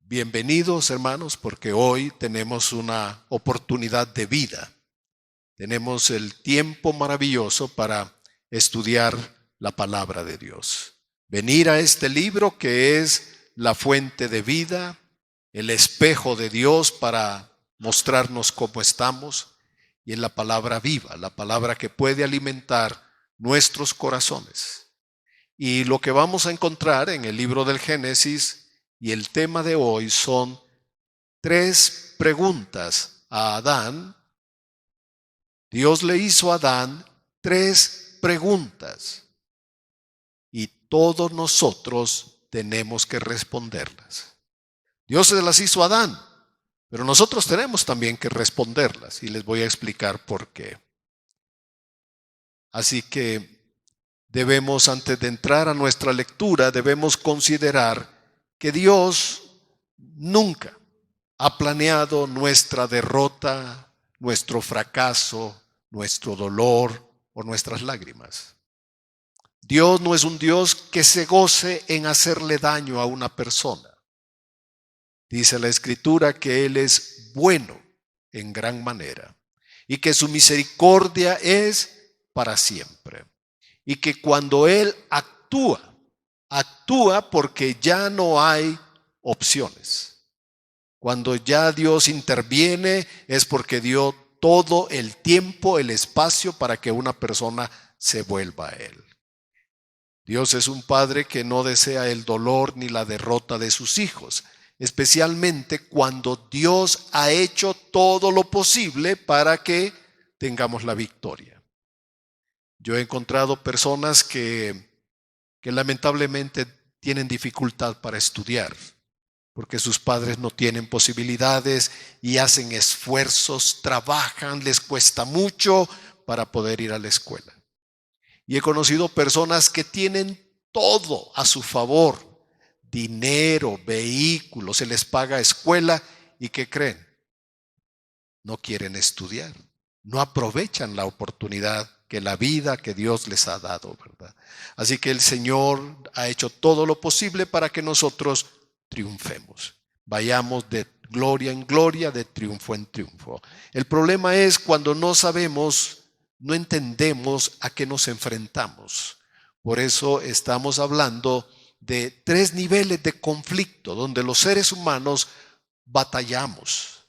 Bienvenidos, hermanos, porque hoy tenemos una oportunidad de vida. Tenemos el tiempo maravilloso para estudiar la palabra de Dios. Venir a este libro que es la fuente de vida, el espejo de Dios para mostrarnos cómo estamos, y en la palabra viva, la palabra que puede alimentar nuestros corazones. Y lo que vamos a encontrar en el libro del Génesis y el tema de hoy son 3 preguntas a Adán. Dios le hizo a Adán 3 preguntas y todos nosotros tenemos que responderlas. Dios se las hizo a Adán, pero nosotros tenemos también que responderlas y les voy a explicar por qué. Así que debemos, antes de entrar a nuestra lectura, debemos considerar que Dios nunca ha planeado nuestra derrota, nuestro fracaso, nuestro dolor o nuestras lágrimas. Dios no es un Dios que se goce en hacerle daño a una persona. Dice la Escritura que Él es bueno en gran manera y que su misericordia es para siempre. Y que cuando Él actúa porque ya no hay opciones. Cuando ya Dios interviene es porque dio todo el tiempo, el espacio para que una persona se vuelva a Él. Dios es un Padre que no desea el dolor ni la derrota de sus hijos, especialmente cuando Dios ha hecho todo lo posible para que tengamos la victoria. Yo he encontrado personas que lamentablemente tienen dificultad para estudiar, porque sus padres no tienen posibilidades y hacen esfuerzos, trabajan, les cuesta mucho para poder ir a la escuela. Y he conocido personas que tienen todo a su favor, dinero, vehículos, se les paga escuela y ¿qué creen? No quieren estudiar, no aprovechan la oportunidad que la vida que Dios les ha dado, ¿verdad? Así que el Señor ha hecho todo lo posible para que nosotros triunfemos. Vayamos de gloria en gloria, de triunfo en triunfo. El problema es cuando no sabemos, no entendemos a qué nos enfrentamos. Por eso estamos hablando de 3 niveles de conflicto donde los seres humanos batallamos.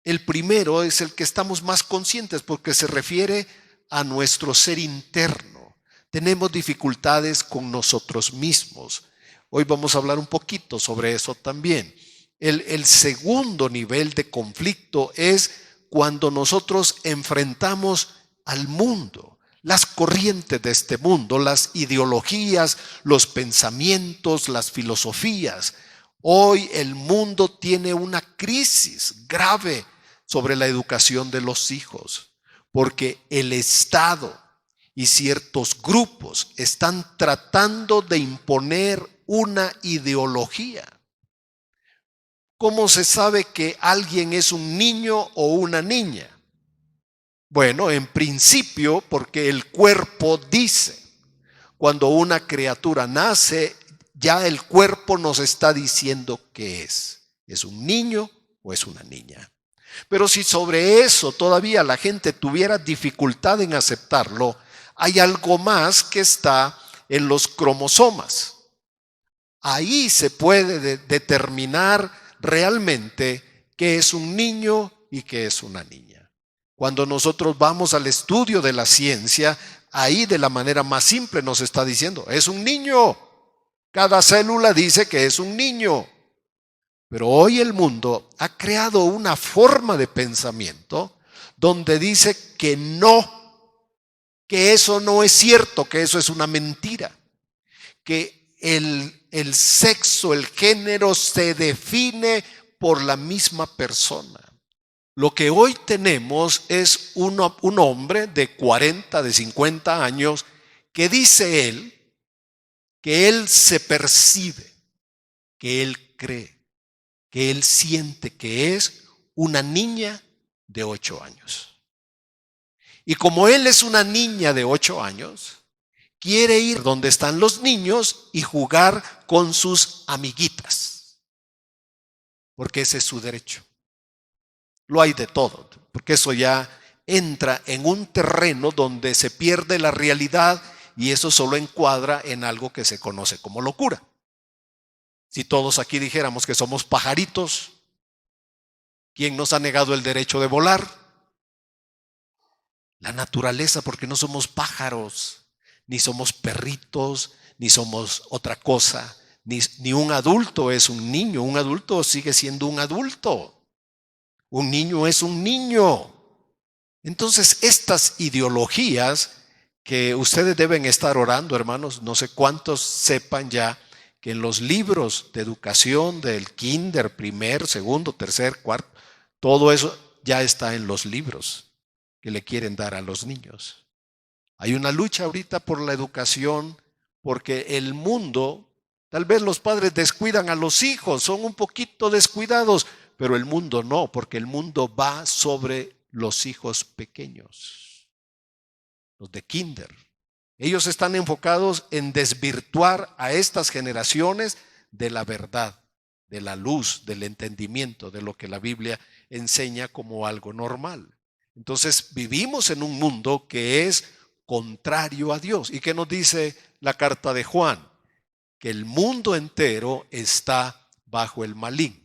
El primero es el que estamos más conscientes porque se refiere a nuestro ser interno. Tenemos dificultades con nosotros mismos. Hoy vamos a hablar un poquito sobre eso también. El segundo nivel de conflicto es cuando nosotros enfrentamos al mundo, las corrientes de este mundo, las ideologías, los pensamientos, las filosofías. Hoy el mundo tiene una crisis grave sobre la educación de los hijos, porque el Estado y ciertos grupos están tratando de imponer una ideología. ¿Cómo se sabe que alguien es un niño o una niña? Bueno, en principio, porque el cuerpo dice. Cuando una criatura nace, ya el cuerpo nos está diciendo qué es. ¿Es un niño o es una niña? Pero si sobre eso todavía la gente tuviera dificultad en aceptarlo, hay algo más que está en los cromosomas. Ahí se puede determinar realmente qué es un niño y qué es una niña. Cuando nosotros vamos al estudio de la ciencia, ahí de la manera más simple nos está diciendo, es un niño. Cada célula dice que es un niño. Pero hoy el mundo ha creado una forma de pensamiento donde dice que no, que eso no es cierto, que eso es una mentira, que el sexo, el género se define por la misma persona. Lo que hoy tenemos es un hombre de 40, de 50 años que dice él que él se percibe, que él cree, que él siente que es una niña de 8 años. Y como él es una niña de 8 años, quiere ir donde están los niños y jugar con sus amiguitas. porque ese es su derecho. Lo hay de todo, porque eso ya entra en un terreno donde se pierde la realidad y eso solo encuadra en algo que se conoce como locura. Si todos aquí dijéramos que somos pajaritos, ¿quién nos ha negado el derecho de volar? La naturaleza, porque no somos pájaros, ni somos perritos, ni somos otra cosa, ni un adulto es un niño, un adulto sigue siendo un adulto, un niño es un niño. Entonces, estas ideologías que ustedes deben estar orando, hermanos, no sé cuántos sepan ya que en los libros de educación del kinder, primer, segundo, tercer, cuarto, todo eso ya está en los libros que le quieren dar a los niños. Hay una lucha ahorita por la educación porque el mundo, tal vez los padres descuidan a los hijos, son un poquito descuidados, pero el mundo no, porque el mundo va sobre los hijos pequeños, los de kinder. Ellos están enfocados en desvirtuar a estas generaciones de la verdad, de la luz, del entendimiento, de lo que la Biblia enseña como algo normal. Entonces vivimos en un mundo que es contrario a Dios. ¿Y qué nos dice la carta de Juan? Que el mundo entero está bajo el maligno.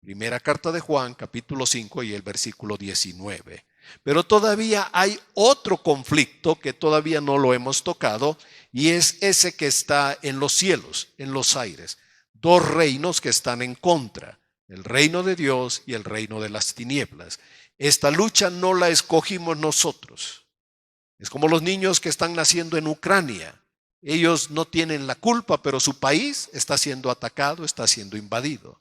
Primera carta de Juan, capítulo 5 y el versículo 19. Pero todavía hay otro conflicto que todavía no lo hemos tocado y es ese que está en los cielos, en los aires. Dos reinos que están en contra, el reino de Dios y el reino de las tinieblas. Esta lucha no la escogimos nosotros. Es como los niños que están naciendo en Ucrania. Ellos no tienen la culpa, pero su país está siendo atacado, está siendo invadido.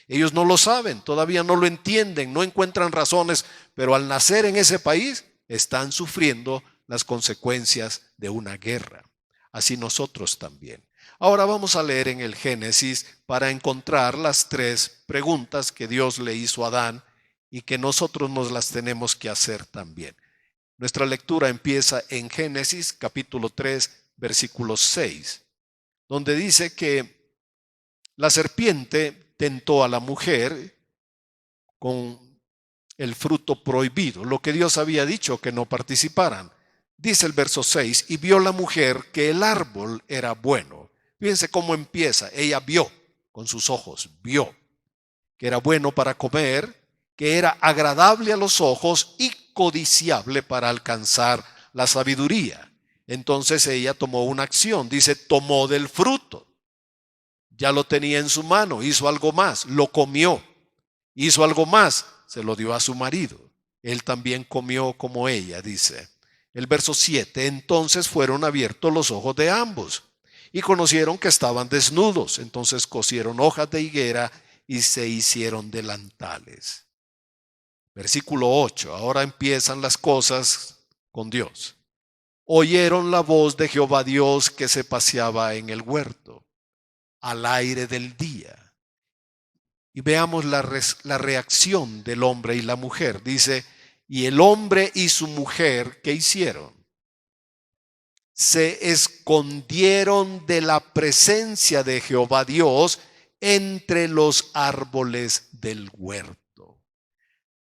Ellos no lo saben, todavía no lo entienden, no encuentran razones, pero al nacer en ese país están sufriendo las consecuencias de una guerra. Así nosotros también. Ahora vamos a leer en el Génesis para encontrar las tres preguntas que Dios le hizo a Adán y que nosotros nos las tenemos que hacer también. Nuestra lectura empieza en Génesis capítulo 3, versículo 6, donde dice que la serpiente tentó a la mujer con el fruto prohibido, lo que Dios había dicho que no participaran. Dice el verso 6, y vio la mujer que el árbol era bueno. Fíjense cómo empieza. Ella vio con sus ojos, vio que era bueno para comer, que era agradable a los ojos y codiciable para alcanzar la sabiduría. Entonces ella tomó una acción, dice, tomó del fruto. Ya lo tenía en su mano, hizo algo más, lo comió, hizo algo más, se lo dio a su marido. Él también comió como ella, dice. El verso 7, entonces fueron abiertos los ojos de ambos y conocieron que estaban desnudos. Entonces cosieron hojas de higuera y se hicieron delantales. Versículo 8, ahora empiezan las cosas con Dios. Oyeron la voz de Jehová Dios que se paseaba en el huerto al aire del día. Y veamos la reacción del hombre y la mujer. Dice, y el hombre y su mujer, ¿qué hicieron? Se escondieron de la presencia de Jehová Dios entre los árboles del huerto.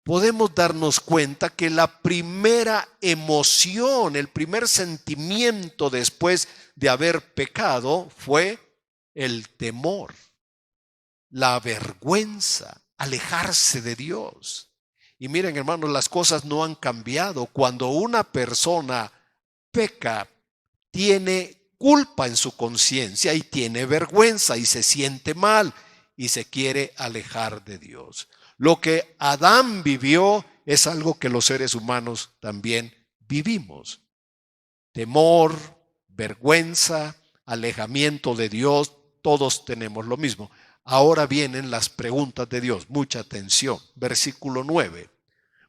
Podemos darnos cuenta que la primera emoción, el primer sentimiento después de haber pecado fue el temor, la vergüenza, alejarse de Dios. Y miren, hermanos, las cosas no han cambiado. Cuando una persona peca, tiene culpa en su conciencia y tiene vergüenza y se siente mal y se quiere alejar de Dios. Lo que Adán vivió es algo que los seres humanos también vivimos. Temor, vergüenza, alejamiento de Dios, todos tenemos lo mismo. Ahora vienen las preguntas de Dios, mucha atención. Versículo 9.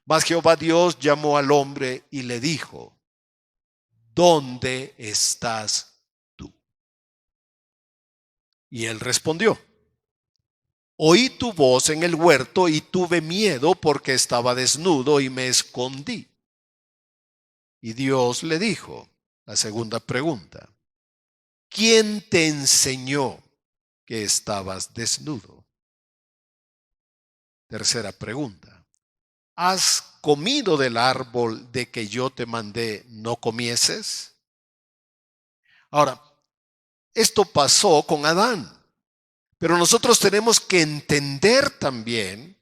Mas Jehová Dios llamó al hombre y le dijo, ¿dónde estás tú? Y él respondió, oí tu voz en el huerto y tuve miedo porque estaba desnudo y me escondí. Y Dios le dijo, la segunda pregunta, ¿quién te enseñó que estabas desnudo? Tercera pregunta. ¿Has comido del árbol de que yo te mandé no comieses? Ahora, esto pasó con Adán, pero nosotros tenemos que entender también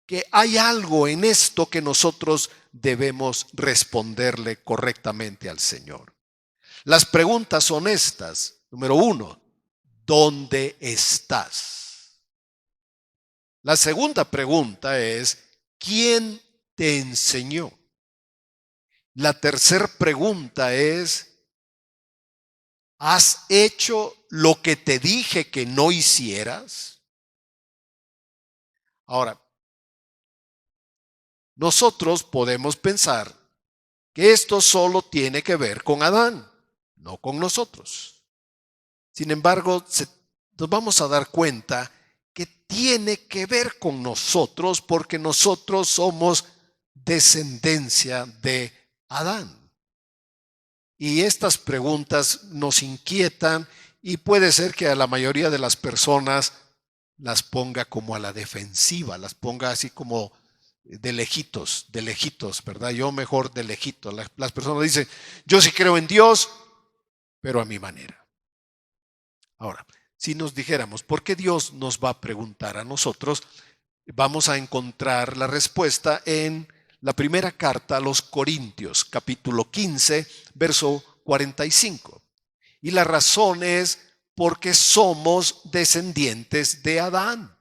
que hay algo en esto que nosotros debemos responderle correctamente al Señor. Las preguntas son estas. Número 1, ¿dónde estás? La segunda pregunta es, ¿quién te enseñó? La tercera pregunta es, ¿has hecho lo que te dije que no hicieras? Ahora, nosotros podemos pensar que esto solo tiene que ver con Adán, no con nosotros. Sin embargo, nos vamos a dar cuenta que tiene que ver con nosotros porque nosotros somos descendencia de Adán. Y estas preguntas nos inquietan y puede ser que a la mayoría de las personas las ponga como a la defensiva, las ponga así como de lejitos, ¿verdad? Yo mejor de lejitos. Las personas dicen, yo sí creo en Dios, pero a mi manera. Ahora, si nos dijéramos, ¿por qué Dios nos va a preguntar a nosotros? Vamos a encontrar la respuesta en la primera carta a los Corintios, capítulo 15, verso 45. Y la razón es porque somos descendientes de Adán.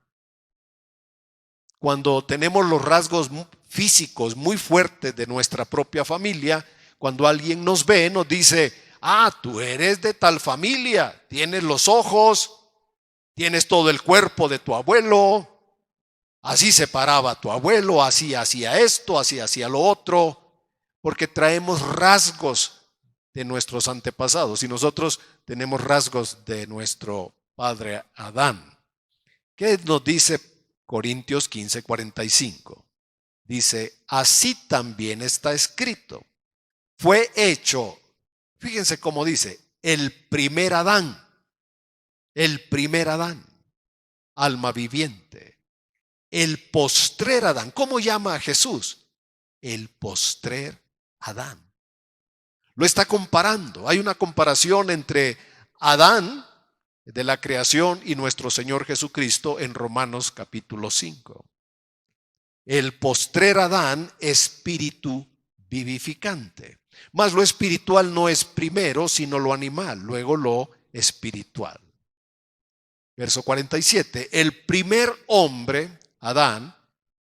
Cuando tenemos los rasgos físicos muy fuertes de nuestra propia familia, cuando alguien nos ve, nos dice, tú eres de tal familia, tienes los ojos, tienes todo el cuerpo de tu abuelo, así se paraba tu abuelo, así hacía esto, así hacía lo otro, porque traemos rasgos de nuestros antepasados y nosotros tenemos rasgos de nuestro padre Adán. ¿Qué nos dice Corintios 15:45? Dice, así también está escrito, fue hecho, fíjense cómo dice, el primer Adán, alma viviente, el postrer Adán. ¿Cómo llama a Jesús? El postrer Adán. Lo está comparando. Hay una comparación entre Adán de la creación y nuestro Señor Jesucristo en Romanos capítulo 5. El postrer Adán, espíritu vivificante. Mas lo espiritual no es primero, sino lo animal, luego lo espiritual. Verso 47. El primer hombre, Adán,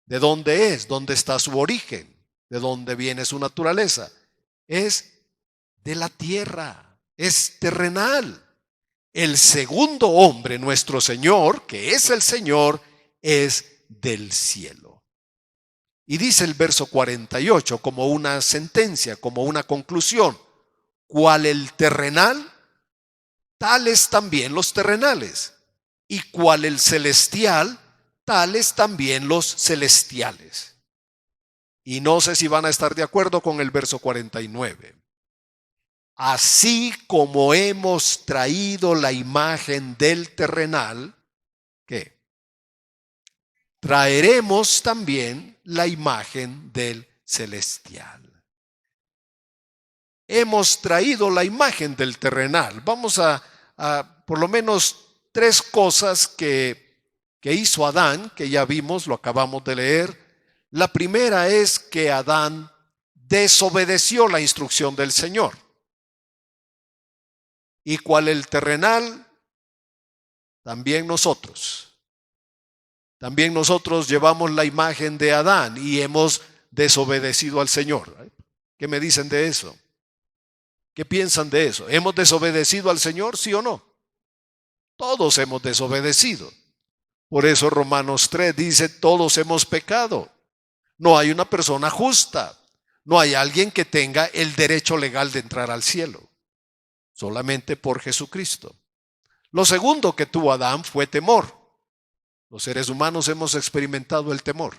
¿de dónde es? ¿Dónde está su origen? ¿De dónde viene su naturaleza? Es de la tierra, es terrenal. El segundo hombre, nuestro Señor, que es el Señor, es del cielo. Y dice el verso 48 como una sentencia, como una conclusión. Cual el terrenal, tales también los terrenales. Y cual el celestial, tales también los celestiales. Y no sé si van a estar de acuerdo con el verso 49. Así como hemos traído la imagen del terrenal, ¿qué? Traeremos también la imagen del celestial. Hemos traído la imagen del terrenal. Vamos a por lo menos 3 cosas que hizo Adán, que ya vimos, lo acabamos de leer. La primera es que Adán desobedeció la instrucción del Señor. Y cual el terrenal, también nosotros. También nosotros llevamos la imagen de Adán y hemos desobedecido al Señor. ¿Qué me dicen de eso? ¿Qué piensan de eso? ¿Hemos desobedecido al Señor, sí o no? Todos hemos desobedecido. Por eso Romanos 3 dice, todos hemos pecado. No hay una persona justa. No hay alguien que tenga el derecho legal de entrar al cielo. Solamente por Jesucristo. Lo segundo que tuvo Adán fue temor. Los seres humanos hemos experimentado el temor.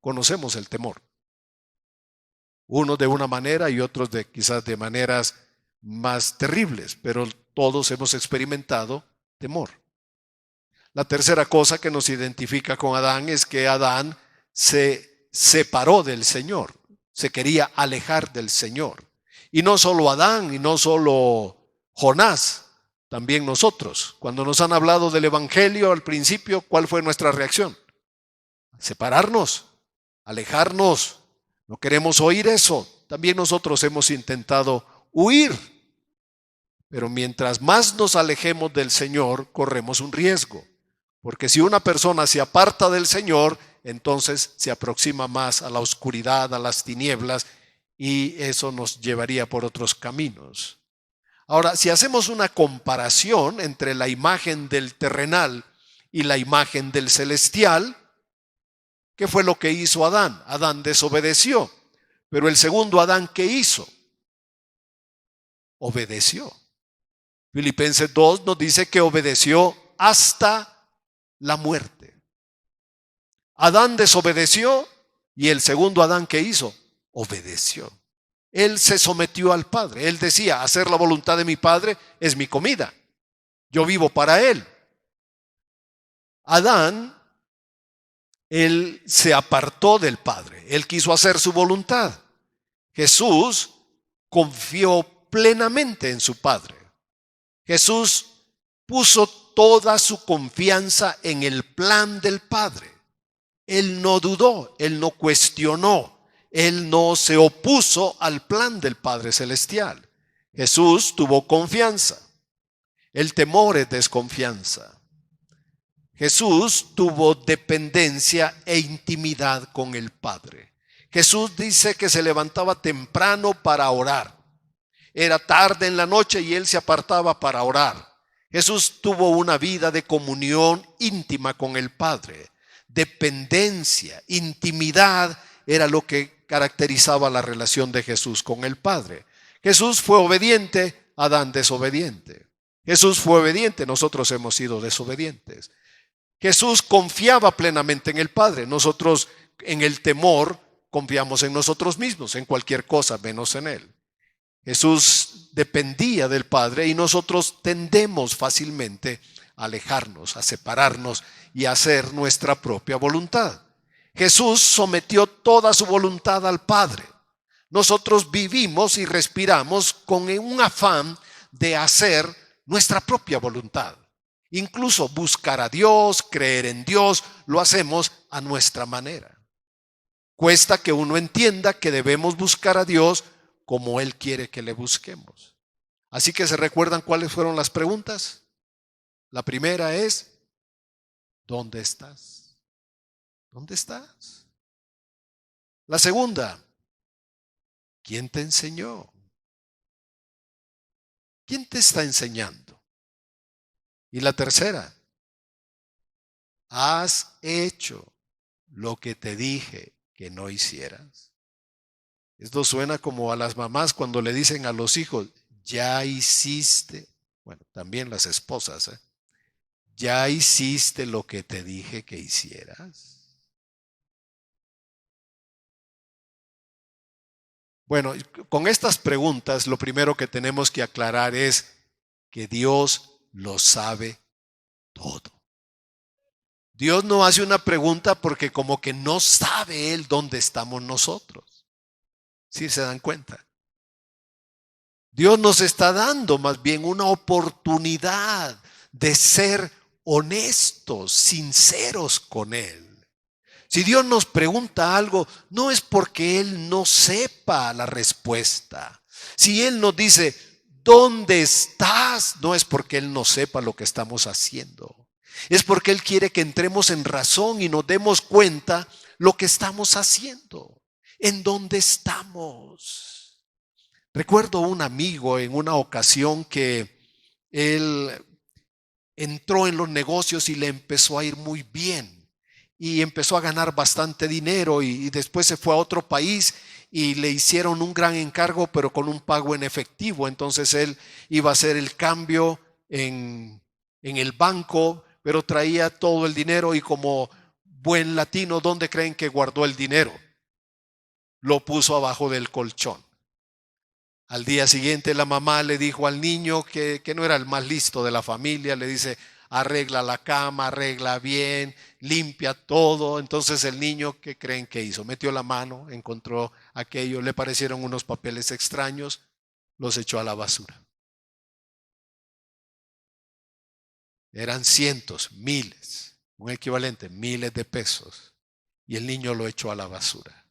Conocemos el temor. Unos de una manera y otros quizás de maneras más terribles, pero todos hemos experimentado temor. La tercera cosa que nos identifica con Adán es que Adán se separó del Señor, se quería alejar del Señor. Y no solo Adán y no solo Jonás, también nosotros. Cuando nos han hablado del Evangelio al principio, ¿cuál fue nuestra reacción? Separarnos, alejarnos. No queremos oír eso. También nosotros hemos intentado huir. Pero mientras más nos alejemos del Señor, corremos un riesgo. Porque si una persona se aparta del Señor, entonces se aproxima más a la oscuridad, a las tinieblas, y eso nos llevaría por otros caminos. Ahora, si hacemos una comparación entre la imagen del terrenal y la imagen del celestial, ¿qué fue lo que hizo Adán? Adán desobedeció. Pero el segundo Adán, ¿qué hizo? Obedeció. Filipenses 2 nos dice que obedeció hasta la muerte. Adán desobedeció y el segundo Adán, ¿qué hizo? Obedeció. Él se sometió al Padre. Él decía, hacer la voluntad de mi Padre es mi comida. Yo vivo para Él. Adán, él se apartó del Padre. Él quiso hacer su voluntad. Jesús confió plenamente en su Padre. Jesús puso toda su confianza en el plan del Padre. Él no dudó, él no cuestionó, él no se opuso al plan del Padre Celestial. Jesús tuvo confianza. El temor es desconfianza. Jesús tuvo dependencia e intimidad con el Padre. Jesús dice que se levantaba temprano para orar. Era tarde en la noche y él se apartaba para orar. Jesús tuvo una vida de comunión íntima con el Padre. Dependencia, intimidad era lo que caracterizaba la relación de Jesús con el Padre. Jesús fue obediente, Adán desobediente. Jesús fue obediente, nosotros hemos sido desobedientes. Jesús confiaba plenamente en el Padre. Nosotros en el temor confiamos en nosotros mismos, en cualquier cosa menos en Él. Jesús dependía del Padre y nosotros tendemos fácilmente a alejarnos, a separarnos y a hacer nuestra propia voluntad. Jesús sometió toda su voluntad al Padre. Nosotros vivimos y respiramos con un afán de hacer nuestra propia voluntad. Incluso buscar a Dios, creer en Dios, lo hacemos a nuestra manera. Cuesta que uno entienda que debemos buscar a Dios como Él quiere que le busquemos. Así que ¿se recuerdan cuáles fueron las preguntas? La primera es, ¿dónde estás? ¿Dónde estás? La segunda, ¿quién te enseñó? ¿Quién te está enseñando? Y la tercera, ¿has hecho lo que te dije que no hicieras? Esto suena como a las mamás cuando le dicen a los hijos, ya hiciste, bueno, también las esposas, ya hiciste lo que te dije que hicieras. Bueno, con estas preguntas lo primero que tenemos que aclarar es que Dios lo sabe todo. Dios no hace una pregunta porque como que no sabe Él dónde estamos nosotros. ¿Sí se dan cuenta? Dios nos está dando más bien una oportunidad de ser honestos, sinceros con Él. Si Dios nos pregunta algo, no es porque Él no sepa la respuesta. Si Él nos dice, ¿dónde estás? No es porque Él no sepa lo que estamos haciendo. Es porque Él quiere que entremos en razón y nos demos cuenta lo que estamos haciendo, en dónde estamos. Recuerdo un amigo en una ocasión que él entró en los negocios y le empezó a ir muy bien. Y empezó a ganar bastante dinero y después se fue a otro país y le hicieron un gran encargo, pero con un pago en efectivo. Entonces él iba a hacer el cambio en el banco, pero traía todo el dinero y como buen latino, ¿dónde creen que guardó el dinero? Lo puso abajo del colchón. Al día siguiente la mamá le dijo al niño que no era el más listo de la familia, le dice, arregla la cama, arregla bien, limpia todo. Entonces el niño, ¿qué creen que hizo? Metió la mano, encontró aquello, le parecieron unos papeles extraños, los echó a la basura. Eran cientos, miles, un equivalente, miles de pesos. Y el niño lo echó a la basura.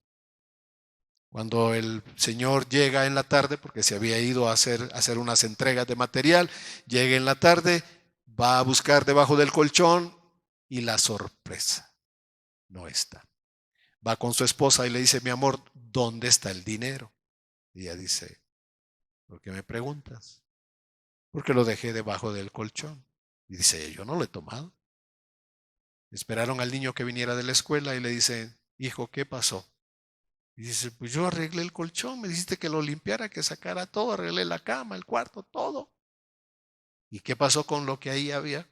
Cuando el señor llega en la tarde, porque se había ido a hacer unas entregas de material, llega en la tarde, va a buscar debajo del colchón y la sorpresa, no está. Va con su esposa y le dice, mi amor, ¿dónde está el dinero? Y ella dice, ¿por qué me preguntas? Porque lo dejé debajo del colchón. Y dice, yo no lo he tomado. Esperaron al niño que viniera de la escuela y le dice, hijo, ¿qué pasó? Y dice, pues yo arreglé el colchón, me dijiste que lo limpiara, que sacara todo, arreglé la cama, el cuarto, todo. ¿Y qué pasó con lo que ahí había?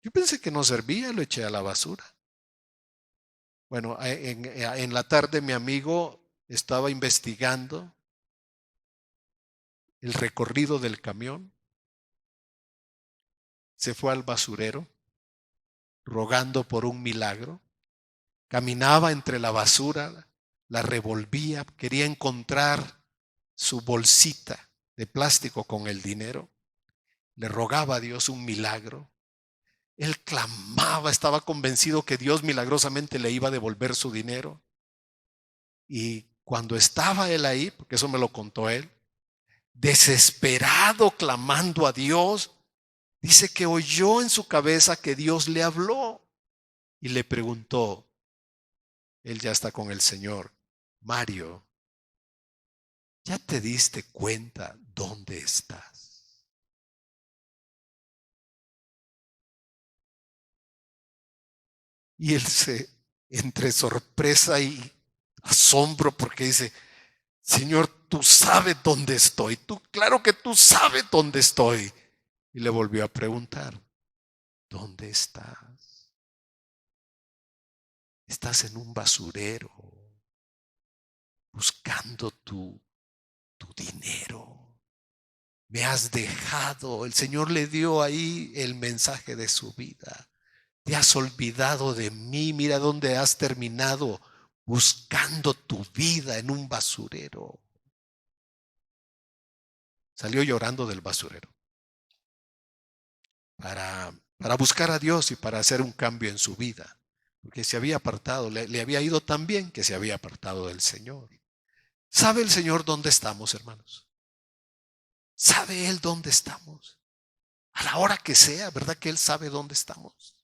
Yo pensé que no servía, lo eché a la basura. Bueno, en la tarde mi amigo estaba investigando el recorrido del camión, se fue al basurero rogando por un milagro, caminaba entre la basura, la revolvía, quería encontrar su bolsita de plástico con el dinero, le rogaba a Dios un milagro. Él clamaba, estaba convencido que Dios milagrosamente le iba a devolver su dinero. Y cuando estaba él ahí, porque eso me lo contó él, desesperado clamando a Dios, dice que oyó en su cabeza que Dios le habló y le preguntó, él ya está con el Señor, Mario, ¿ya te diste cuenta dónde estás? Y él entre sorpresa y asombro, porque dice, Señor, tú sabes dónde estoy, claro que tú sabes dónde estoy. Y le volvió a preguntar, ¿dónde estás? Estás en un basurero buscando tu dinero. Me has dejado. El Señor le dio ahí el mensaje de su vida. Te has olvidado de mí. Mira dónde has terminado, buscando tu vida en un basurero. Salió llorando del basurero para buscar a Dios y para hacer un cambio en su vida. Porque se había apartado, le había ido tan bien que se había apartado del Señor. ¿Sabe el Señor dónde estamos, hermanos? ¿Sabe Él dónde estamos? A la hora que sea, ¿verdad que Él sabe dónde estamos?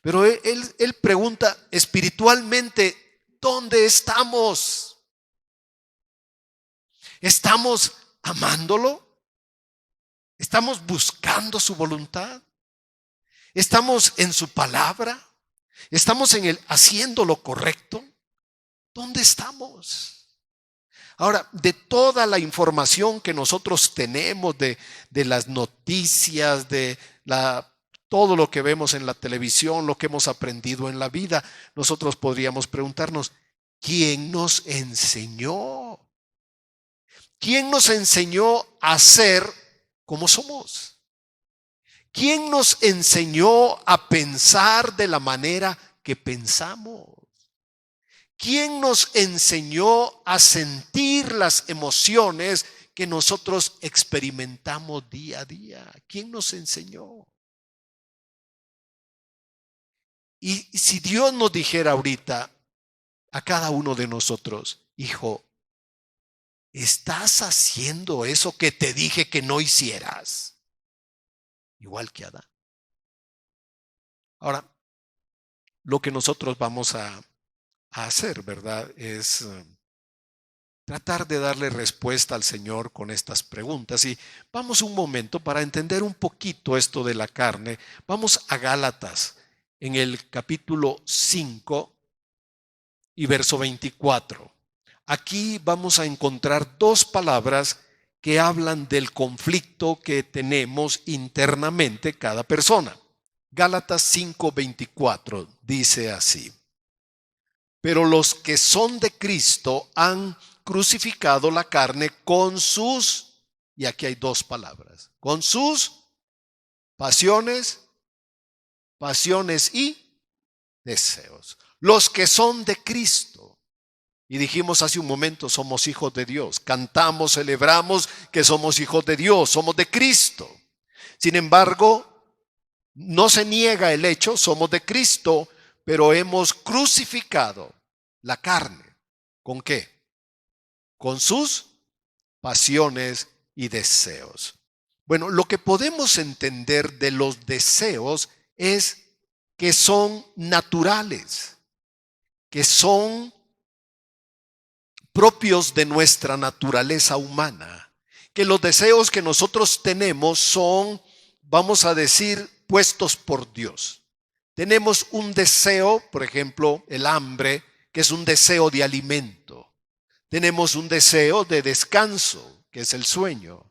Pero él pregunta espiritualmente, ¿dónde estamos? ¿Estamos amándolo? ¿Estamos buscando su voluntad? ¿Estamos en su palabra? ¿Estamos haciendo lo correcto? ¿Dónde estamos? Ahora, de toda la información que nosotros tenemos, de las noticias, todo lo que vemos en la televisión, lo que hemos aprendido en la vida, nosotros podríamos preguntarnos, ¿quién nos enseñó? ¿Quién nos enseñó a ser como somos? ¿Quién nos enseñó a pensar de la manera que pensamos? ¿Quién nos enseñó a sentir las emociones que nosotros experimentamos día a día? ¿Quién nos enseñó? Y si Dios nos dijera ahorita a cada uno de nosotros, hijo, ¿estás haciendo eso que te dije que no hicieras? Igual que Adán. Ahora, lo que nosotros vamos a hacer, ¿verdad? Es tratar de darle respuesta al Señor con estas preguntas. Y vamos un momento para entender un poquito esto de la carne. Vamos a Gálatas en el capítulo 5 y verso 24. Aquí vamos a encontrar dos palabras que hablan del conflicto que tenemos internamente cada persona. Gálatas 5:24 dice así: pero los que son de Cristo han crucificado la carne con sus, y aquí hay dos palabras, con sus pasiones, pasiones y deseos. Los que son de Cristo. Y dijimos hace un momento, somos hijos de Dios. Cantamos, celebramos que somos hijos de Dios, somos de Cristo. Sin embargo, no se niega el hecho, somos de Cristo, pero hemos crucificado la carne. ¿Con qué? Con sus pasiones y deseos. Bueno, lo que podemos entender de los deseos es que son naturales, que son propios de nuestra naturaleza humana, que los deseos que nosotros tenemos son, vamos a decir, puestos por Dios. Tenemos un deseo, por ejemplo, el hambre, que es un deseo de alimento. Tenemos un deseo de descanso, que es el sueño.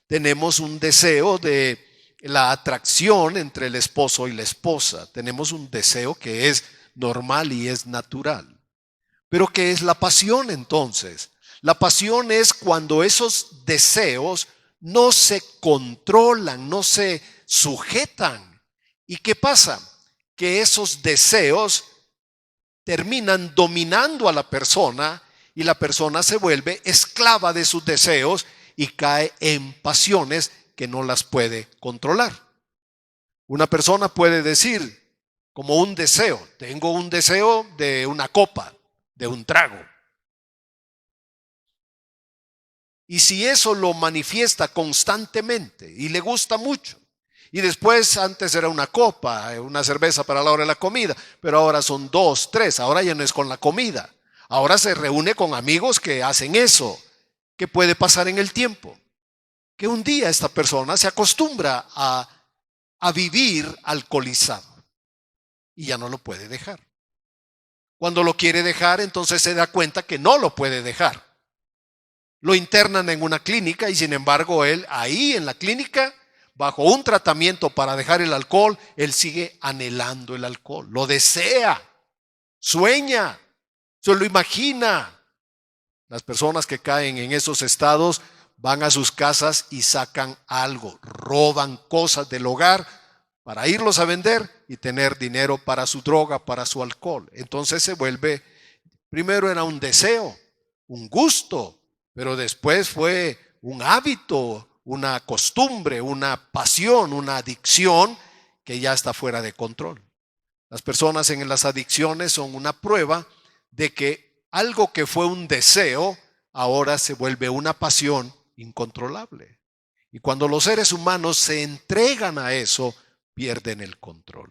Tenemos un deseo de la atracción entre el esposo y la esposa. Tenemos un deseo que es normal y es natural. Pero ¿qué es la pasión entonces? La pasión es cuando esos deseos no se controlan, no se sujetan. ¿Y qué pasa? Que esos deseos terminan dominando a la persona y la persona se vuelve esclava de sus deseos y cae en pasiones que no las puede controlar. Una persona puede decir como un deseo, tengo un deseo de una copa, de un trago. Y si eso lo manifiesta constantemente y le gusta mucho, y después antes era una copa, una cerveza para la hora de la comida, pero ahora son 2, 3, ahora ya no es con la comida. Ahora se reúne con amigos que hacen eso. ¿Qué puede pasar en el tiempo? Que un día esta persona se acostumbra a vivir alcoholizado y ya no lo puede dejar. Cuando lo quiere dejar, entonces se da cuenta que no lo puede dejar. Lo internan en una clínica y sin embargo él ahí en la clínica, bajo un tratamiento para dejar el alcohol, él sigue anhelando el alcohol. Lo desea, sueña, se lo imagina. Las personas que caen en esos estados van a sus casas y sacan algo, roban cosas del hogar para irlos a vender y tener dinero para su droga, para su alcohol. Entonces se vuelve, primero era un deseo, un gusto, pero después fue un hábito, una costumbre, una pasión, una adicción que ya está fuera de control. Las personas en las adicciones son una prueba de que algo que fue un deseo ahora se vuelve una pasión incontrolable. Y cuando los seres humanos se entregan a eso, pierden el control.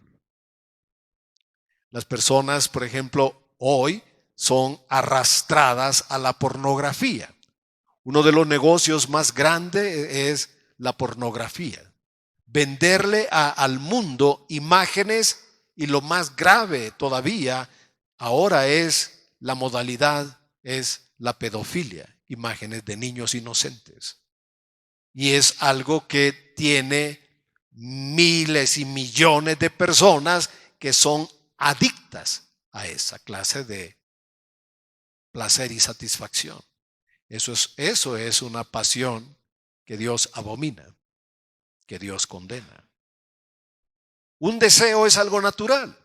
Las personas, por ejemplo, hoy son arrastradas a la pornografía. Uno de los negocios más grandes es la pornografía. Venderle al mundo imágenes y lo más grave todavía ahora es la modalidad, es la pedofilia, imágenes de niños inocentes. Y es algo que tiene miles y millones de personas que son adictas a esa clase de placer y satisfacción. Eso es una pasión que Dios abomina, que Dios condena. Un deseo es algo natural.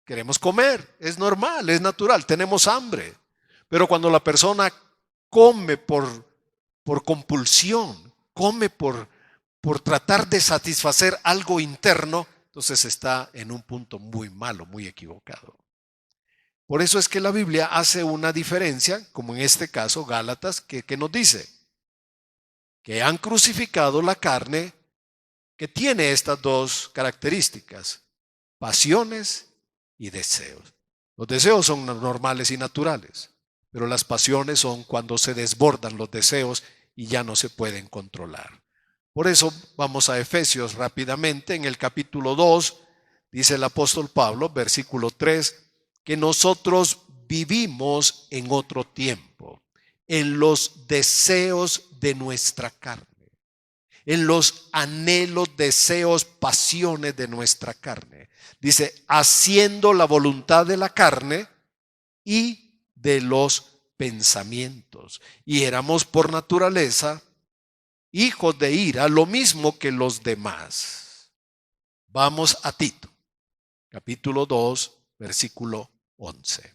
Queremos comer, es normal, es natural, tenemos hambre. Pero cuando la persona come por compulsión, come por tratar de satisfacer algo interno, entonces está en un punto muy malo, muy equivocado. Por eso es que la Biblia hace una diferencia, como en este caso Gálatas, que nos dice que han crucificado la carne que tiene estas dos características, pasiones y deseos. Los deseos son normales y naturales, pero las pasiones son cuando se desbordan los deseos y ya no se pueden controlar. Por eso vamos a Efesios rápidamente. En el capítulo 2 dice el apóstol Pablo, versículo 3, que nosotros vivimos en otro tiempo, en los deseos de nuestra carne, en los anhelos, deseos, pasiones de nuestra carne. Dice, haciendo la voluntad de la carne y de los pensamientos. Y éramos por naturaleza hijos de ira, lo mismo que los demás. Vamos a Tito, capítulo 2, versículo 11.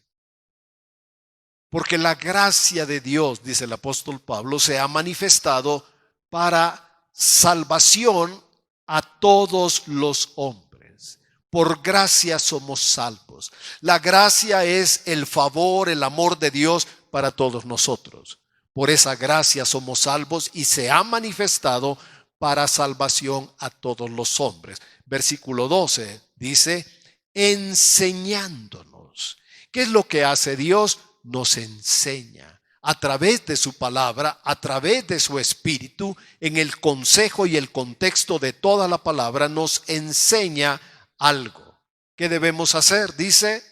Porque la gracia de Dios, dice el apóstol Pablo, se ha manifestado para salvación a todos los hombres. Por gracia somos salvos. La gracia es el favor, el amor de Dios para todos nosotros. Por esa gracia somos salvos y se ha manifestado para salvación a todos los hombres. Versículo 12 dice, enseñándonos. ¿Qué es lo que hace Dios? Nos enseña a través de su palabra, a través de su espíritu, en el consejo y el contexto de toda la palabra, nos enseña algo. ¿Qué debemos hacer? Dice,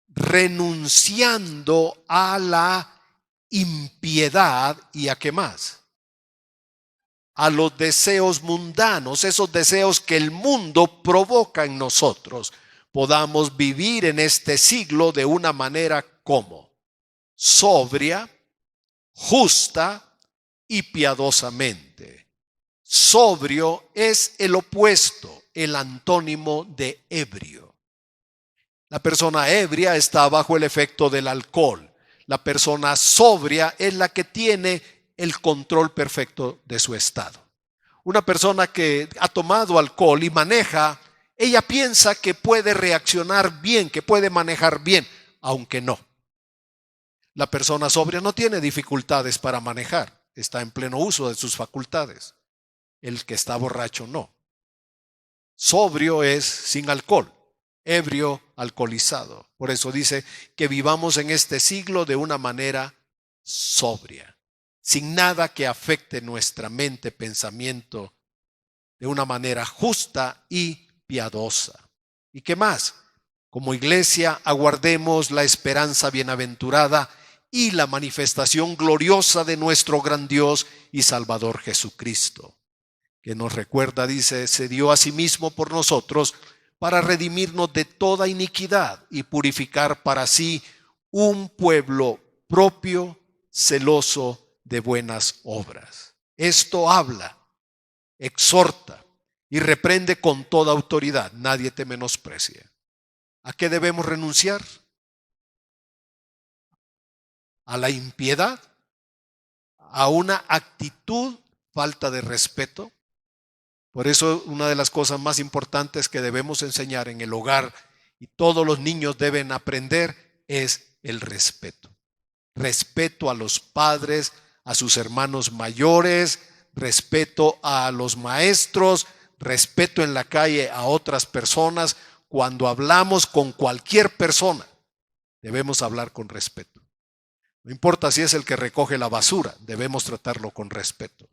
renunciando a la impiedad y a qué más, a los deseos mundanos, esos deseos que el mundo provoca en nosotros, podamos vivir en este siglo de una manera como sobria, justa y piadosamente. Sobrio es el opuesto, el antónimo de ebrio. La persona ebria está bajo el efecto del alcohol. La persona sobria es la que tiene el control perfecto de su estado. Una persona que ha tomado alcohol y maneja, ella piensa que puede reaccionar bien, que puede manejar bien, aunque no. La persona sobria no tiene dificultades para manejar, está en pleno uso de sus facultades. El que está borracho no. Sobrio es sin alcohol, ebrio alcoholizado. Por eso dice que vivamos en este siglo de una manera sobria, sin nada que afecte nuestra mente, pensamiento, de una manera justa y piadosa. ¿Y qué más? Como iglesia aguardemos la esperanza bienaventurada y la manifestación gloriosa de nuestro gran Dios y Salvador Jesucristo, que nos recuerda, dice, se dio a sí mismo por nosotros para redimirnos de toda iniquidad y purificar para sí un pueblo propio, celoso de buenas obras. Esto habla, exhorta y reprende con toda autoridad. Nadie te menosprecie. ¿A qué debemos renunciar? A la impiedad, a una actitud falta de respeto. Por eso una de las cosas más importantes que debemos enseñar en el hogar y todos los niños deben aprender es el respeto. Respeto a los padres, a sus hermanos mayores, respeto a los maestros, respeto en la calle a otras personas. Cuando hablamos con cualquier persona, debemos hablar con respeto. No importa si es el que recoge la basura, debemos tratarlo con respeto.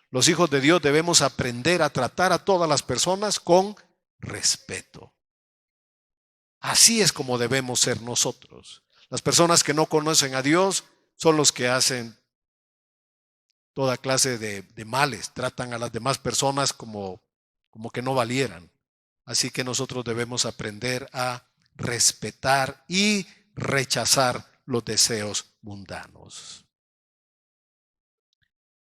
Los hijos de Dios debemos aprender a tratar a todas las personas con respeto. Así es como debemos ser nosotros. Las personas que no conocen a Dios son los que hacen toda clase de males, tratan a las demás personas como que no valieran. Así que nosotros debemos aprender a respetar y rechazar los deseos mundanos.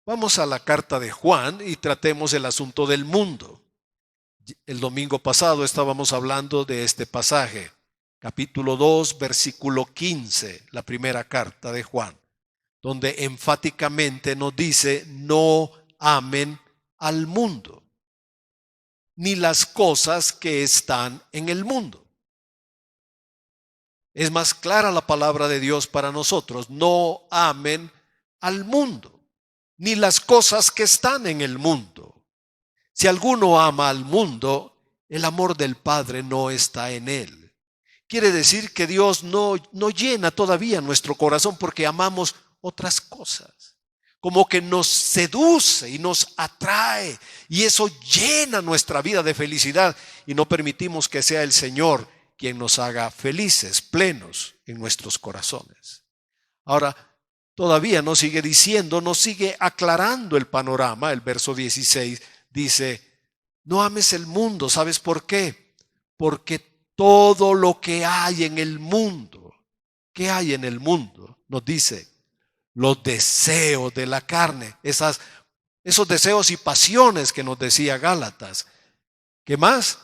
Vamos a la carta de Juan y tratemos el asunto del mundo. El domingo pasado estábamos hablando de este pasaje, capítulo 2, versículo 15, la primera carta de Juan, donde enfáticamente nos dice, no amen al mundo, ni las cosas que están en el mundo. Es más clara la palabra de Dios para nosotros. No amen al mundo, ni las cosas que están en el mundo. Si alguno ama al mundo, el amor del Padre no está en él. Quiere decir que Dios no llena todavía nuestro corazón porque amamos otras cosas. Como que nos seduce y nos atrae y eso llena nuestra vida de felicidad y no permitimos que sea el Señor quien nos haga felices, plenos en nuestros corazones. Ahora, todavía nos sigue diciendo, nos sigue aclarando el panorama. El verso 16 dice, no ames el mundo. ¿Sabes por qué? Porque todo lo que hay en el mundo, ¿qué hay en el mundo? Nos dice, los deseos de la carne, esos deseos y pasiones que nos decía Gálatas. ¿Qué más?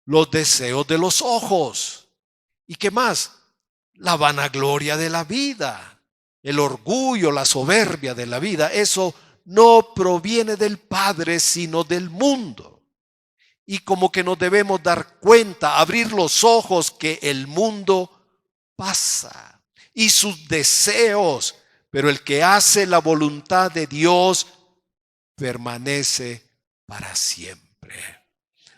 los deseos de los ojos. ¿Y qué más? La vanagloria de la vida, el orgullo, la soberbia de la vida. Eso no proviene del Padre, sino del mundo. Y como que nos debemos dar cuenta, abrir los ojos que el mundo pasa y sus deseos, pero el que hace la voluntad de Dios permanece para siempre.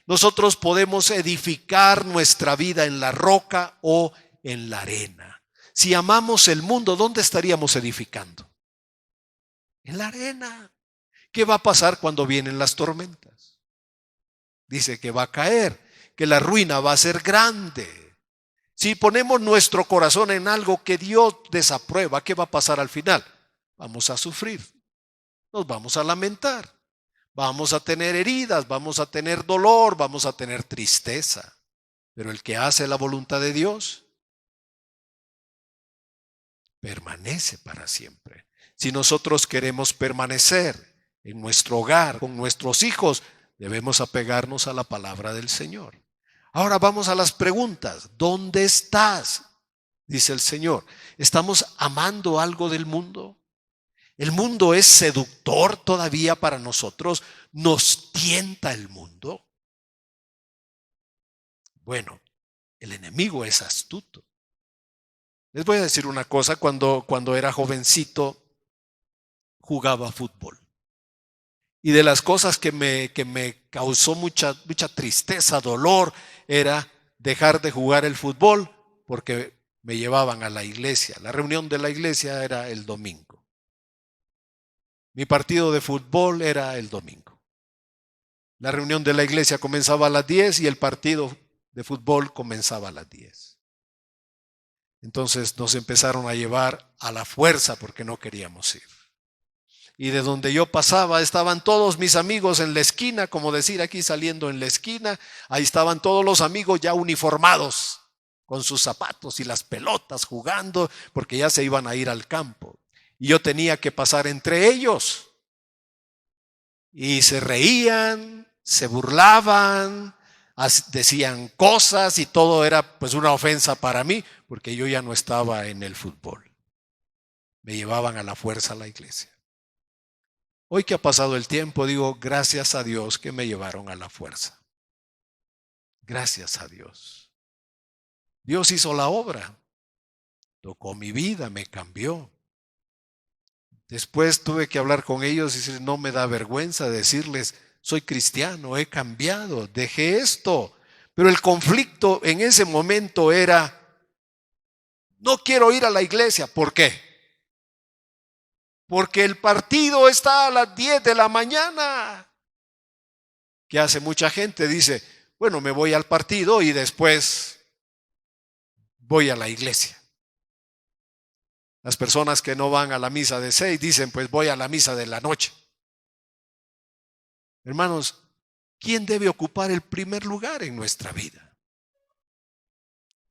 Nosotros podemos edificar nuestra vida en la roca o en la arena. Si amamos el mundo, ¿dónde estaríamos edificando? En la arena. ¿Qué va a pasar cuando vienen las tormentas? Dice que va a caer, que la ruina va a ser grande. Si ponemos nuestro corazón en algo que Dios desaprueba, ¿qué va a pasar al final? Vamos a sufrir, nos vamos a lamentar, vamos a tener heridas, vamos a tener dolor, vamos a tener tristeza. Pero el que hace la voluntad de Dios permanece para siempre. Si nosotros queremos permanecer en nuestro hogar, con nuestros hijos, debemos apegarnos a la palabra del Señor. Ahora vamos a las preguntas. ¿Dónde estás? Dice el Señor. ¿Estamos amando algo del mundo? ¿El mundo es seductor todavía para nosotros? ¿Nos tienta el mundo? Bueno, el enemigo es astuto. Les voy a decir una cosa, cuando era jovencito jugaba fútbol. Y de las cosas que me causó mucha tristeza, dolor, era dejar de jugar el fútbol porque me llevaban a la iglesia. La reunión de la iglesia era el domingo. Mi partido de fútbol era el domingo. La reunión de la iglesia comenzaba a las 10 y el partido de fútbol comenzaba a las 10. Entonces nos empezaron a llevar a la fuerza porque no queríamos ir. Y de donde yo pasaba estaban todos mis amigos en la esquina, como decir aquí saliendo en la esquina, ahí estaban todos los amigos ya uniformados, con sus zapatos y las pelotas jugando, porque ya se iban a ir al campo. Y yo tenía que pasar entre ellos. Y se reían, se burlaban, decían cosas y todo era pues una ofensa para mí, porque yo ya no estaba en el fútbol. Me llevaban a la fuerza a la iglesia. Hoy que ha pasado el tiempo, digo, gracias a Dios que me llevaron a la fuerza. Gracias a Dios. Dios hizo la obra, tocó mi vida, me cambió. Después tuve que hablar con ellos y decir, no me da vergüenza decirles, soy cristiano, he cambiado, dejé esto. Pero el conflicto en ese momento era, no quiero ir a la iglesia. ¿Por qué? Porque el partido está a las 10 de la mañana. ¿Qué hace mucha gente? Dice, bueno, me voy al partido y después voy a la iglesia. Las personas que no van a la misa de 6 dicen, pues voy a la misa de la noche. Hermanos, ¿quién debe ocupar el primer lugar en nuestra vida?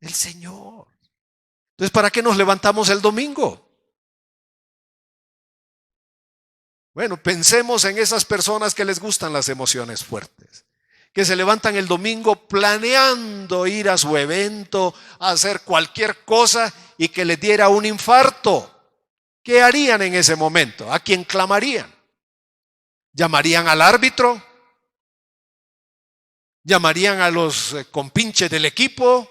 El Señor. Entonces, ¿para qué nos levantamos el domingo? Bueno, pensemos en esas personas que les gustan las emociones fuertes, que se levantan el domingo planeando ir a su evento, a hacer cualquier cosa y que les diera un infarto. ¿Qué harían en ese momento? ¿A quién clamarían? ¿Llamarían al árbitro? ¿Llamarían a los compinches del equipo?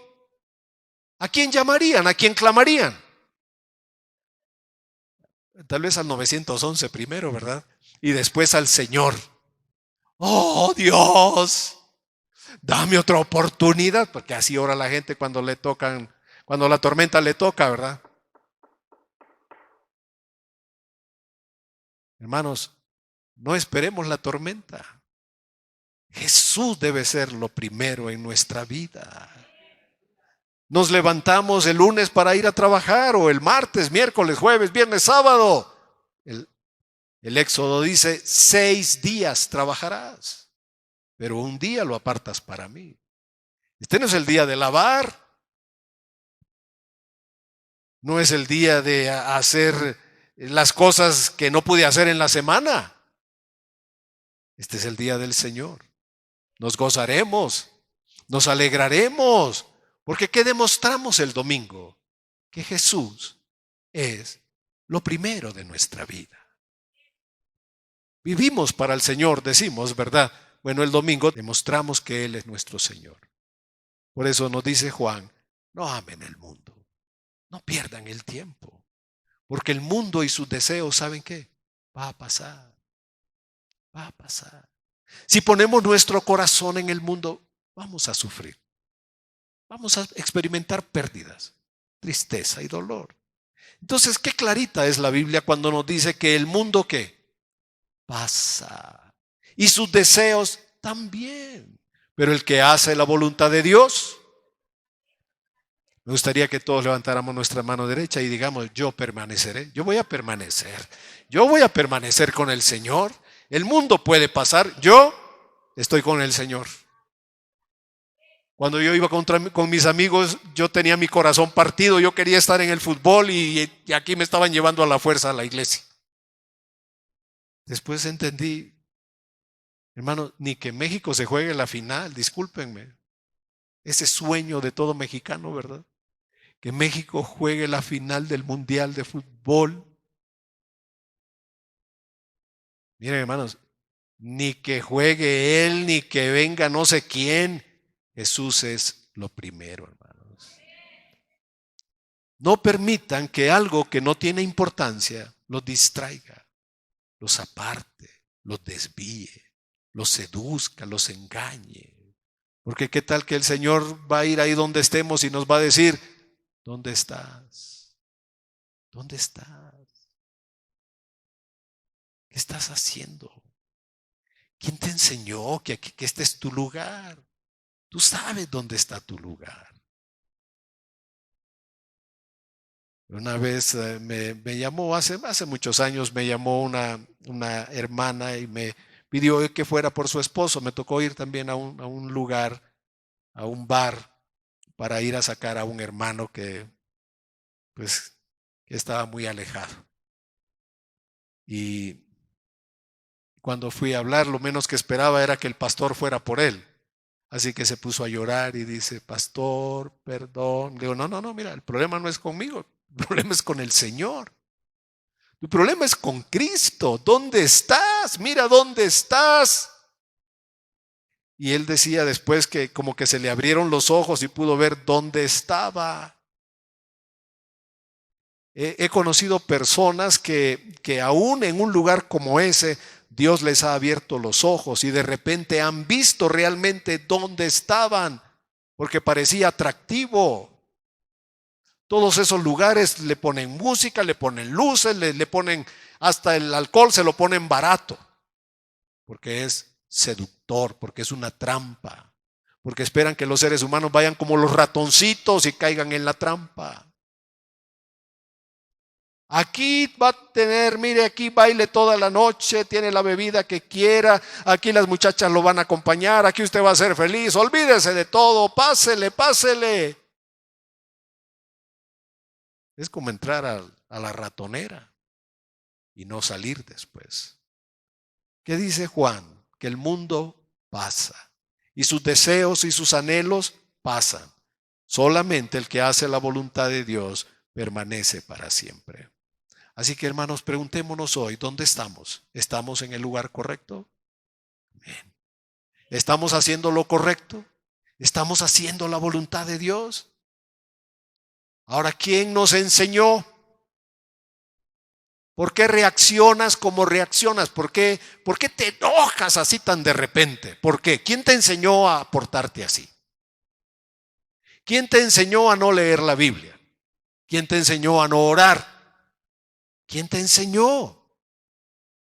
¿A quién llamarían? ¿A quién clamarían? Tal vez al 911 primero, ¿verdad? Y después al Señor. Oh, Dios, dame otra oportunidad, porque así ora la gente cuando le tocan, cuando la tormenta le toca, ¿verdad? Hermanos, no esperemos la tormenta. Jesús debe ser lo primero en nuestra vida. Nos levantamos el lunes para ir a trabajar, o el martes, miércoles, jueves, viernes, sábado. El Éxodo dice, 6 días trabajarás, pero un día lo apartas para mí. Este no es el día de lavar, no es el día de hacer las cosas que no pude hacer en la semana. Este es el día del Señor. Nos gozaremos, Nos alegraremos. Porque ¿qué demostramos el domingo? Que Jesús es lo primero de nuestra vida. Vivimos para el Señor, decimos, ¿verdad? Bueno, el domingo demostramos que Él es nuestro Señor. Por eso nos dice Juan, no amen el mundo, no pierdan el tiempo, porque el mundo y sus deseos, ¿saben qué? Va a pasar, va a pasar. Si ponemos nuestro corazón en el mundo, vamos a sufrir, vamos a experimentar pérdidas, tristeza y dolor. Entonces, qué clarita es la Biblia cuando nos dice que el mundo, ¿qué? Pasa. Y sus deseos también. Pero el que hace la voluntad de Dios, me gustaría que todos levantáramos nuestra mano derecha y digamos, yo permaneceré, yo voy a permanecer con el Señor. El mundo puede pasar, yo estoy con el Señor. Cuando yo iba con mis amigos, yo tenía mi corazón partido, yo quería estar en el fútbol y aquí me estaban llevando a la fuerza a la iglesia. Después entendí, hermano, ni que México se juegue la final, discúlpenme. Ese sueño de todo mexicano, ¿verdad? Que México juegue la final del Mundial de Fútbol. Miren, hermanos, ni que juegue él, ni que venga no sé quién. Jesús es lo primero, hermanos. No permitan que algo que no tiene importancia los distraiga, los aparte, los desvíe, los seduzca, los engañe. Porque qué tal que el Señor va a ir ahí donde estemos y nos va a decir, ¿dónde estás? ¿Dónde estás? ¿Qué estás haciendo? ¿Quién te enseñó que este es tu lugar? Tú sabes dónde está tu lugar. Una vez me llamó, hace muchos años, me llamó una hermana y me pidió que fuera por su esposo. Me tocó ir también a un lugar, a un bar, para ir a sacar a un hermano que estaba muy alejado. Y cuando fui a hablar, lo menos que esperaba era que el pastor fuera por él. Así que se puso a llorar y dice, pastor, perdón. Le digo, no, mira, el problema no es conmigo, el problema es con el Señor. Tu problema es con Cristo. ¿Dónde estás? Mira dónde estás. Y él decía después que como que se le abrieron los ojos y pudo ver dónde estaba. He conocido personas que aún en un lugar como ese, Dios les ha abierto los ojos y de repente han visto realmente dónde estaban, porque parecía atractivo. Todos esos lugares le ponen música, le ponen luces, le ponen hasta el alcohol, se lo ponen barato, porque es seductor, porque es una trampa, porque esperan que los seres humanos vayan como los ratoncitos y caigan en la trampa. Aquí va a tener, mire, aquí baile toda la noche, tiene la bebida que quiera, aquí las muchachas lo van a acompañar, aquí usted va a ser feliz, olvídese de todo, pásele, pásele. Es como entrar a la ratonera y no salir después. ¿Qué dice Juan? Que el mundo pasa y sus deseos y sus anhelos pasan. Solamente el que hace la voluntad de Dios permanece para siempre. Así que hermanos, preguntémonos hoy, ¿dónde estamos? ¿Estamos en el lugar correcto? Amén. ¿Estamos haciendo lo correcto? ¿Estamos haciendo la voluntad de Dios? Ahora, ¿quién nos enseñó? ¿Por qué reaccionas como reaccionas? ¿Por qué te enojas así tan de repente? ¿Por qué? ¿Quién te enseñó a portarte así? ¿Quién te enseñó a no leer la Biblia? ¿Quién te enseñó a no orar? ¿Quién te enseñó?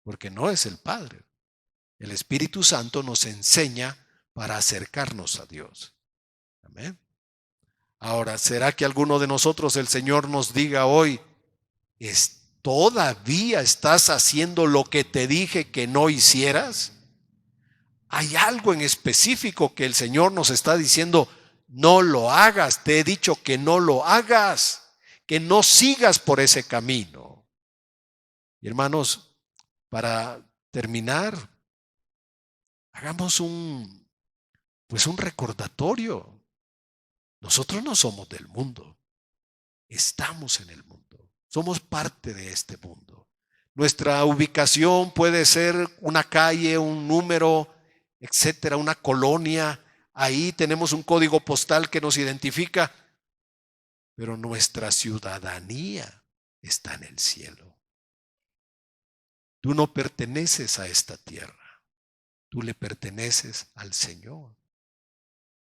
Porque no es el Padre. El Espíritu Santo nos enseña para acercarnos a Dios. Amén. Ahora, ¿será que alguno de nosotros el Señor nos diga hoy, ¿todavía estás haciendo lo que te dije que no hicieras? ¿Hay algo en específico que el Señor nos está diciendo, no lo hagas? Te he dicho que no lo hagas, que no sigas por ese camino. Y hermanos, para terminar, hagamos un pues un recordatorio. Nosotros no somos del mundo, estamos en el mundo, somos parte de este mundo. Nuestra ubicación puede ser una calle, un número, etcétera, una colonia. Ahí tenemos un código postal que nos identifica, pero nuestra ciudadanía está en el cielo. Tú no perteneces a esta tierra, tú le perteneces al Señor.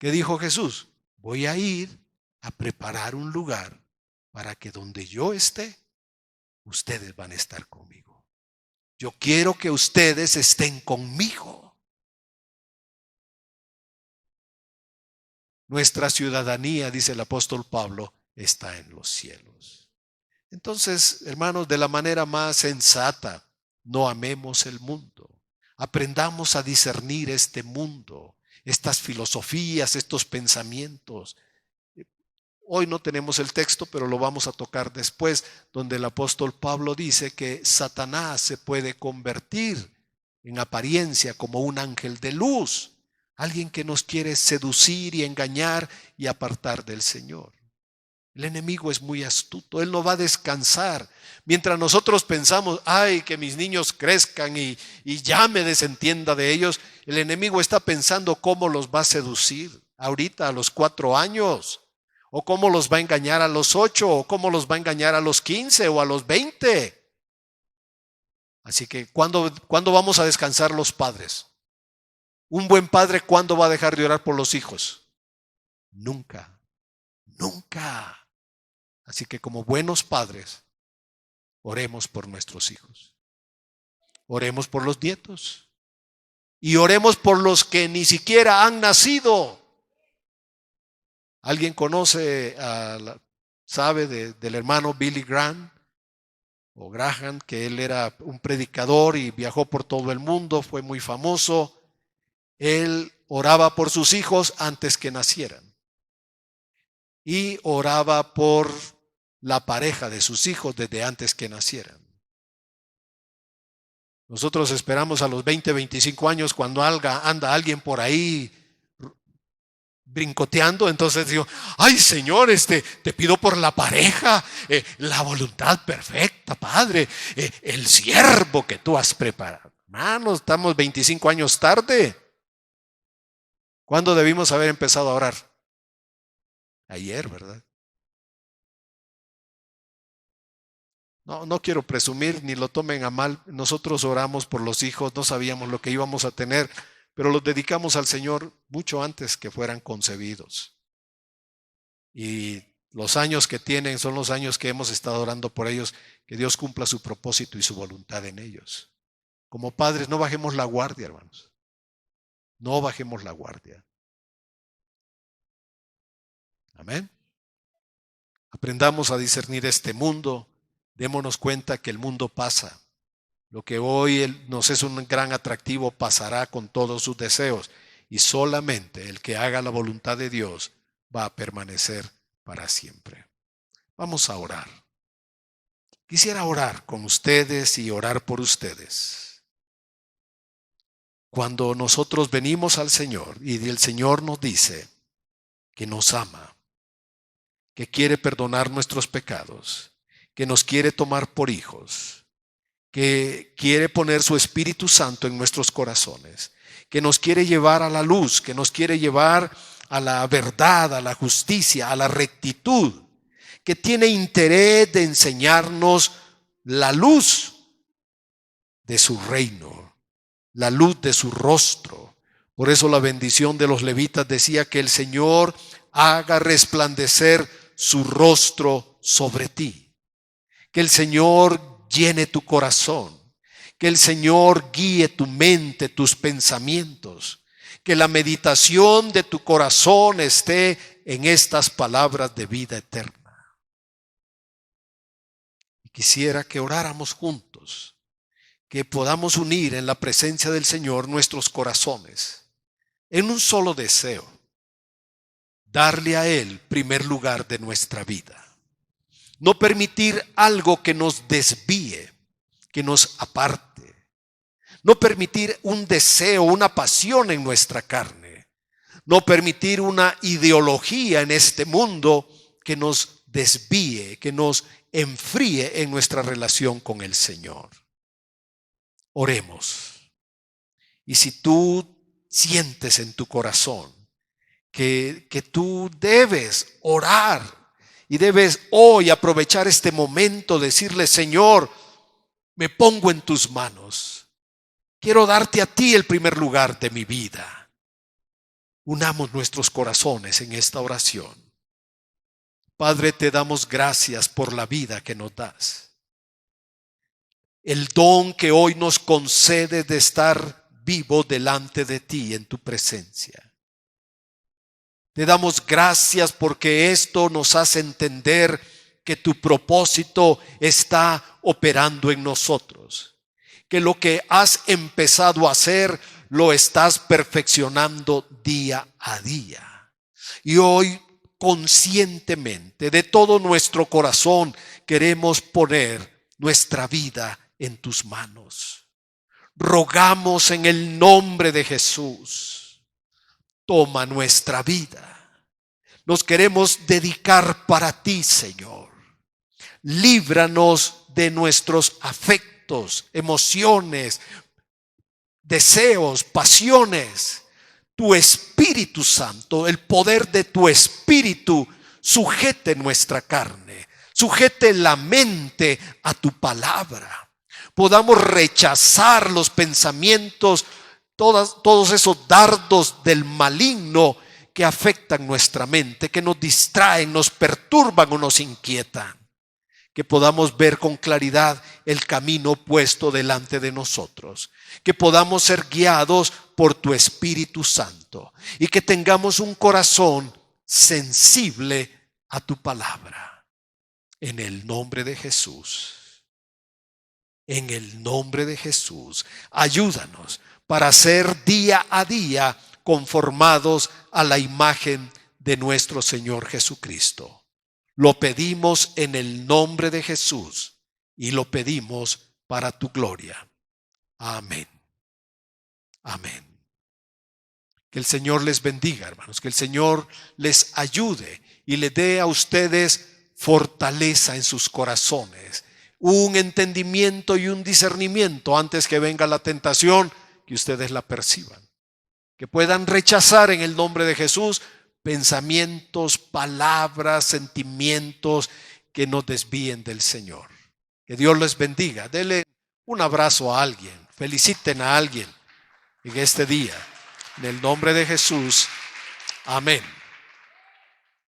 ¿Qué dijo Jesús? Voy a ir a preparar un lugar para que donde yo esté, ustedes van a estar conmigo. Yo quiero que ustedes estén conmigo. Nuestra ciudadanía, dice el apóstol Pablo, está en los cielos. Entonces, hermanos, de la manera más sensata, no amemos el mundo. Aprendamos a discernir este mundo, estas filosofías, estos pensamientos. Hoy no tenemos el texto, pero lo vamos a tocar después, donde el apóstol Pablo dice que Satanás se puede convertir en apariencia como un ángel de luz, alguien que nos quiere seducir y engañar y apartar del Señor. El enemigo es muy astuto, él no va a descansar. Mientras nosotros pensamos, ay, que mis niños crezcan y ya me desentienda de ellos, el enemigo está pensando cómo los va a seducir ahorita a los 4 años, o cómo los va a engañar a los 8, o cómo los va a engañar a los 15 o a los 20. Así que, ¿cuándo vamos a descansar los padres? Un buen padre, ¿cuándo va a dejar de orar por los hijos? Nunca, nunca. Así que como buenos padres, oremos por nuestros hijos. Oremos por los nietos. Y oremos por los que ni siquiera han nacido. ¿Alguien conoce, sabe del hermano Billy Graham o Graham, que él era un predicador y viajó por todo el mundo, fue muy famoso? Él oraba por sus hijos antes que nacieran y oraba por la pareja de sus hijos desde antes que nacieran. Nosotros esperamos a los 20, 25 años cuando anda alguien por ahí brincoteando, entonces digo, ay Señor, te pido por la pareja, la voluntad perfecta, Padre, el siervo que tú has preparado. Hermanos, estamos 25 años tarde. ¿Cuándo debimos haber empezado a orar? Ayer, ¿verdad? No quiero presumir ni lo tomen a mal. Nosotros oramos por los hijos, no sabíamos lo que íbamos a tener, pero los dedicamos al Señor mucho antes que fueran concebidos. Y los años que tienen son los años que hemos estado orando por ellos, que Dios cumpla su propósito y su voluntad en ellos. Como padres, no bajemos la guardia, hermanos. No bajemos la guardia. Amén. Aprendamos a discernir este mundo. Démonos cuenta que el mundo pasa. Lo que hoy nos es un gran atractivo pasará con todos sus deseos. Y solamente el que haga la voluntad de Dios va a permanecer para siempre. Vamos a orar. Quisiera orar con ustedes y orar por ustedes. Cuando nosotros venimos al Señor y el Señor nos dice que nos ama, que quiere perdonar nuestros pecados, que nos quiere tomar por hijos, que quiere poner su Espíritu Santo en nuestros corazones, que nos quiere llevar a la luz, que nos quiere llevar a la verdad, a la justicia, a la rectitud, que tiene interés de enseñarnos la luz de su reino, la luz de su rostro. Por eso la bendición de los levitas decía que el Señor haga resplandecer su rostro sobre ti. Que el Señor llene tu corazón, que el Señor guíe tu mente, tus pensamientos, que la meditación de tu corazón esté en estas palabras de vida eterna. Y quisiera que oráramos juntos, que podamos unir en la presencia del Señor nuestros corazones en un solo deseo: darle a Él primer lugar de nuestra vida. No permitir algo que nos desvíe, que nos aparte. No permitir un deseo, una pasión en nuestra carne. No permitir una ideología en este mundo que nos desvíe, que nos enfríe en nuestra relación con el Señor. Oremos. Y si tú sientes en tu corazón que tú debes orar y debes hoy aprovechar este momento, decirle: Señor, me pongo en tus manos. Quiero darte a ti el primer lugar de mi vida. Unamos nuestros corazones en esta oración. Padre, te damos gracias por la vida que nos das. El don que hoy nos concede de estar vivo delante de ti en tu presencia. Te damos gracias porque esto nos hace entender que tu propósito está operando en nosotros. Que lo que has empezado a hacer lo estás perfeccionando día a día. Y hoy conscientemente, de todo nuestro corazón, queremos poner nuestra vida en tus manos. Rogamos en el nombre de Jesús, toma nuestra vida. Nos queremos dedicar para ti, Señor. Líbranos de nuestros afectos, emociones, deseos, pasiones. Tu Espíritu Santo, el poder de tu Espíritu, sujete nuestra carne, sujete la mente a tu palabra. Podamos rechazar los pensamientos, todos esos dardos del maligno que afectan nuestra mente, que nos distraen, nos perturban o nos inquietan. Que podamos ver con claridad el camino puesto delante de nosotros. Que podamos ser guiados por tu Espíritu Santo. Y que tengamos un corazón sensible a tu palabra. En el nombre de Jesús. En el nombre de Jesús, ayúdanos para ser día a día conformados a la imagen de nuestro Señor Jesucristo. Lo pedimos en el nombre de Jesús y lo pedimos para tu gloria. Amén. Amén. Que el Señor les bendiga, hermanos, que el Señor les ayude y le dé a ustedes fortaleza en sus corazones. Un entendimiento y un discernimiento antes que venga la tentación, que ustedes la perciban. Que puedan rechazar en el nombre de Jesús pensamientos, palabras, sentimientos que nos desvíen del Señor. Que Dios les bendiga. Denle un abrazo a alguien. Feliciten a alguien en este día. En el nombre de Jesús. Amén.